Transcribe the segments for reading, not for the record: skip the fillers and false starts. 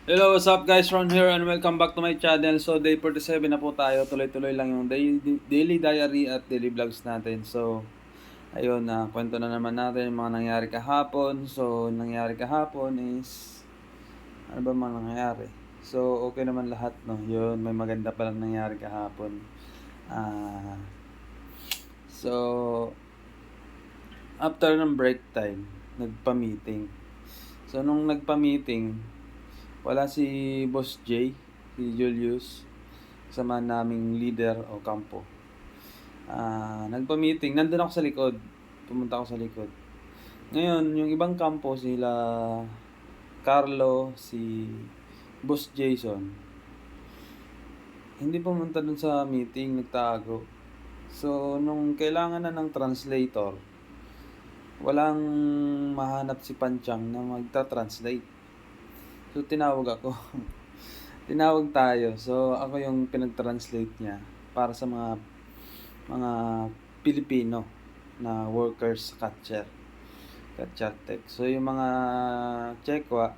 Hello, what's up guys? Ron here and welcome back to my channel. So day 47 na po tayo. Tuloy-tuloy lang yung daily diary at daily vlogs natin. So ayun, kwento na naman natin yung mga nangyari kahapon. So nangyari kahapon is ano ba mga nangyari? So okay naman lahat, no? Yun, may maganda pa lang nangyari kahapon. Ah, so after ng break time, nagpa-meeting. So nung nagpa-meeting, wala si Boss J, si Julius, sama naming leader o kampo. Nagpa-meeting, nandun ako sa likod. Pumunta ako sa likod. Ngayon, yung ibang kampo, sila Carlo, si Boss Jason, hindi pumunta dun sa meeting, nagtago. So, nung kailangan na ng translator, walang mahanap si Panchang na magta-translate. So, tinawag ako. Tinawag tayo. So, ako yung pinag-translate niya para sa mga Pilipino na workers sa Catcher Tech. So yung mga Chekwa,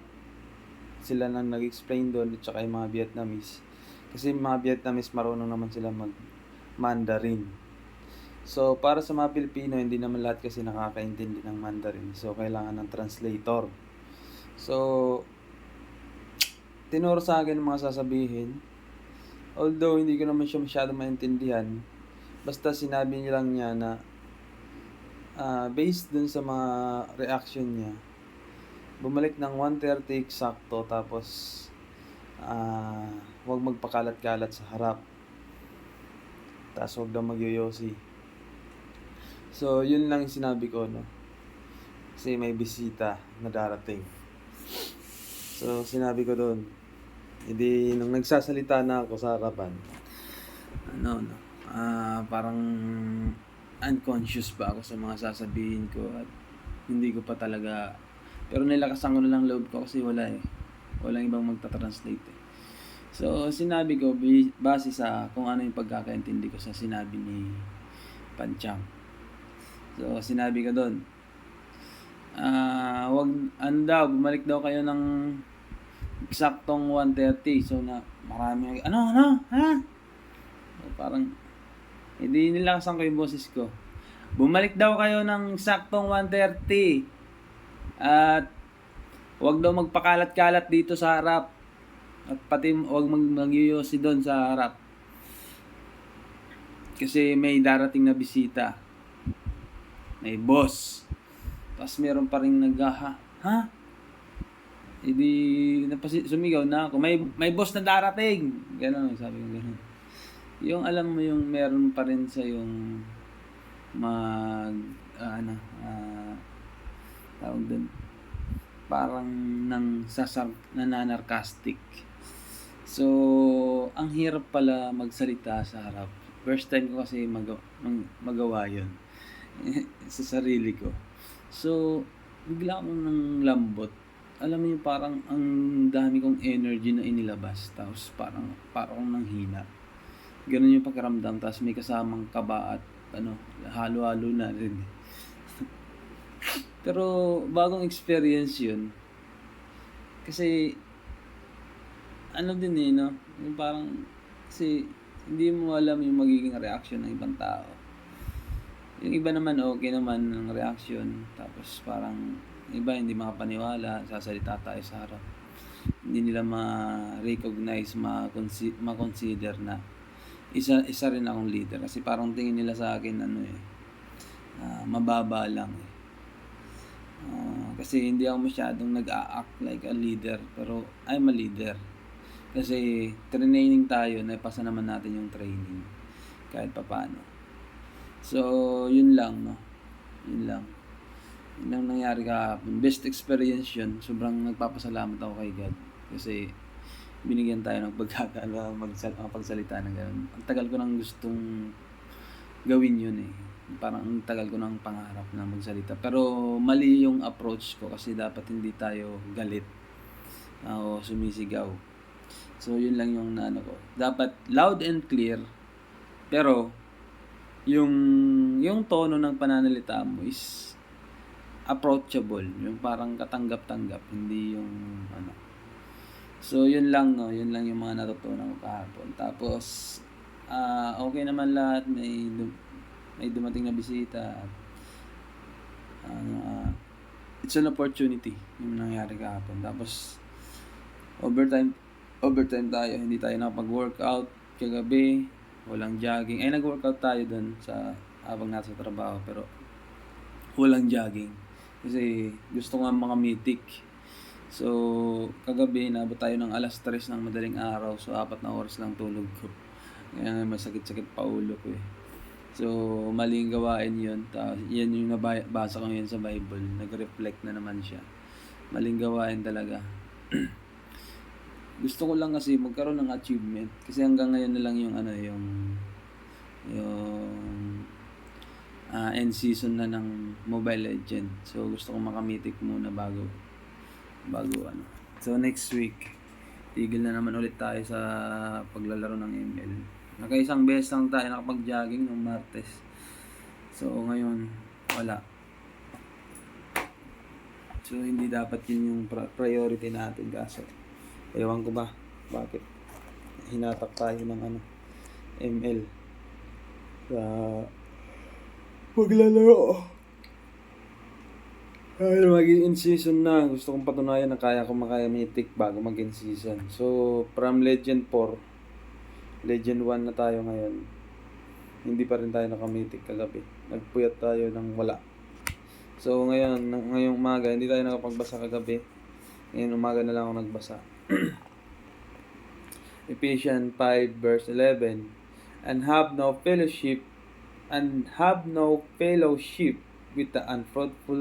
sila nang nag-explain doon at saka yung mga Vietnamese. Kasi yung mga Vietnamese marunong naman sila mag-Mandarin. So para sa mga Pilipino, hindi naman lahat kasi nakakaintindi ng Mandarin. So kailangan ng translator. So tinuro sa akin ang mga sasabihin. Although hindi ko naman siya masyadong maintindihan, basta sinabi niya lang niya na based dun sa mga reaction niya, bumalik ng 1:30 eksakto, tapos huwag magpakalat-kalat sa harap, tapos huwag daw magyoyosi. So yun lang yung sinabi ko, no? Kasi may bisita na darating. So sinabi ko doon, hindi nung nagsasalita na ako sa harapan, parang unconscious pa ako sa mga sasabihin ko at hindi ko pa talaga, pero nilakasan ko na lang loob ko kasi walang ibang magta-translate eh. So sinabi ko base sa kung ano yung pagkakaintindi ko sa sinabi ni Panchang. So sinabi ko doon, wag daw, bumalik daw kayo ng eksaktong 1:30. So na marami ha? So, parang hindi nilakasan ko yung boses ko. Bumalik daw kayo ng saktong 1:30 at huwag daw magpakalat-kalat dito sa harap at pati huwag magyoyosi doon sa harap kasi may darating na bisita, may boss. Tapos meron pa rin ha? Hindi sumigaw na ako, may boss na darating, gano'n, sabi ko gano'n. Yung alam mo yung meron pa rin sa yung tawag doon, parang nananarcastic. So ang hirap pala magsalita sa harap. First time ko kasi magawa yun sa sarili ko. So bigla akong nang lambot. Alam mo yung parang ang dami kong energy na inilabas, tapos parang akong nanghina. Ganun yung pakiramdam, tapos may kasamang kaba at halo-halo na rin. Pero bagong experience yun. Kasi din no? Yung parang kasi hindi mo alam yung magiging reaction ng ibang tao. Yung iba naman okay naman ng reaction, tapos parang iba hindi makapaniwala, sasalita tayo sa harap. Hindi nila ma-recognize, ma-consider na isa rin akong leader. Kasi parang tingin nila sa akin mababa lang eh. Kasi hindi ako masyadong nag-a-act like a leader, pero I'm a leader. Kasi training tayo, napasa naman natin yung training kahit papaano. So yun lang, no? Yun lang nangyari kahapon. Best experience yun. Sobrang nagpapasalamat ako kay God kasi binigyan tayo ng pagkakala magsalita ng gano'n. Ang tagal ko nang gustong gawin yun eh. Parang ang tagal ko nang pangarap na magsalita. Pero mali yung approach ko kasi dapat hindi tayo galit o sumisigaw. So yun lang yung ko. Dapat loud and clear, pero yung tono ng pananalita mo is approachable, yung parang katanggap-tanggap, hindi yung So yun lang 'no, yun lang yung mga natutunan ko kahapon. Tapos, okey naman lahat, may dumating na bisita at ano, it's an opportunity yung nangyari kahapon. Tapos overtime overtime tayo, hindi tayo nakapag-workout kagabi, walang jogging. Nag-workout tayo dun habang nasa trabaho pero walang jogging. Kasi gusto ko ngang makamitik. So, kagabi inabot tayo ng 3:00 ng madaling araw. So, 4 na oras lang tulog ko. Kaya nga masakit-sakit pa ulo ko, eh. So, maling gawain 'yun. Yan yung nabasa ko ngayon sa Bible, nag-reflect na naman siya. Maling gawain talaga. Gusto ko lang kasi magkaroon ng achievement. Kasi hanggang ngayon na lang yung end season na ng Mobile Legend. So, gusto ko makamitik muna bago ano. So, next week, tigil na naman ulit tayo sa paglalaro ng ML. Nakaisang beses lang tayo nakapag-jogging nung Martes. So, ngayon, wala. So, hindi dapat yun yung priority natin kaso. Ewan ko ba, bakit hinatak tayo ng ML sa paglalaro. Ay, mag-in season na. Gusto kong patunayan na kaya ko makamitik bago mag-in season. So, from Legend 4, Legend 1 na tayo ngayon. Hindi pa rin tayo nakamitik kagabi. Nagpuyat tayo ng wala. So, ngayong umaga, hindi tayo nakapagbasa kagabi. Ngayon umaga na lang ako nagbasa. Ephesians 5 verse 11, and have no fellowship with the unfruitful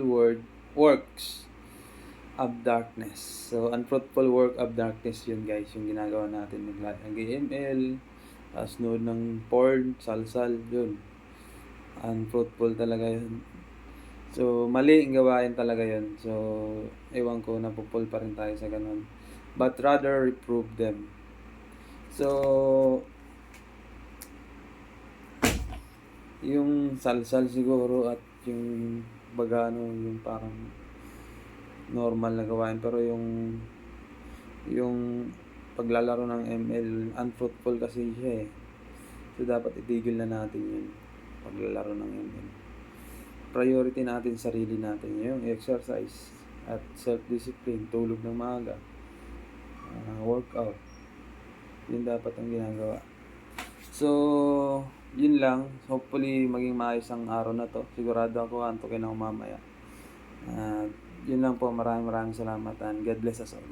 works of darkness. So, unfruitful work of darkness yun guys, yung ginagawa natin. Nag-ML, nood ng porn, salsal, yun. Unfruitful talaga yun. So, mali ang gawain talaga yun. So, ewan ko, napupul pa rin tayo sa ganun. But rather reprove them. So, yung salsal siguro at yung yung parang normal na gawain, pero yung paglalaro ng ML unfruitful kasi siya, eh. So dapat itigil na natin yun, paglalaro ng ML. Priority natin sarili natin, yung exercise at self-discipline, tulog ng maaga, workout, yun dapat ang ginagawa. So, yun lang. Hopefully, maging maayos ang araw na to. Sigurado ako, antukin ako mamaya. Yun lang po. Maraming salamat and God bless us all.